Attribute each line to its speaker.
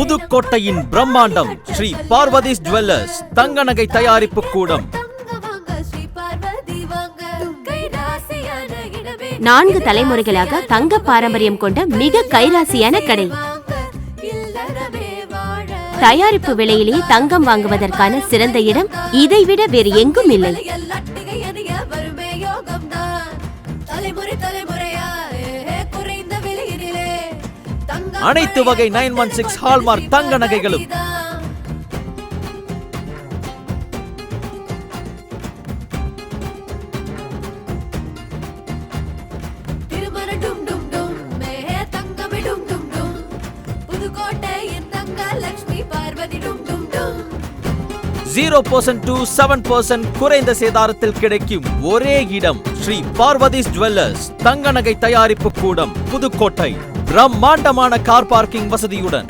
Speaker 1: புதுக்கோட்டையின் பிரம்மாண்டம் ஸ்ரீ பார்வதிஸ் ஜுவல்லர்ஸ் தங்க நகை தயாரிப்பு கூடம்.
Speaker 2: 4 தலைமுறைகளாக தங்க பாரம்பரியம் கொண்ட மிக கைராசியான கடை. தயாரிப்பு விலையிலே தங்கம் வாங்குவதற்கான சிறந்த இடம் இதைவிட வேறு எங்கும் இல்லை.
Speaker 1: அனைத்து வகை 916 ஹால்மார்க் தங்க நகைகளும் (0% to 7% குறைந்த சேதாரத்தில் கிடைக்கும் ஒரே இடம் ஸ்ரீ பார்வதிஸ் ஜுவல்லர்ஸ் தங்க நகை தயாரிப்பு கூடம், புதுக்கோட்டை. பிரம்மாண்டமான கார் பார்க்கிங் வசதியுடன்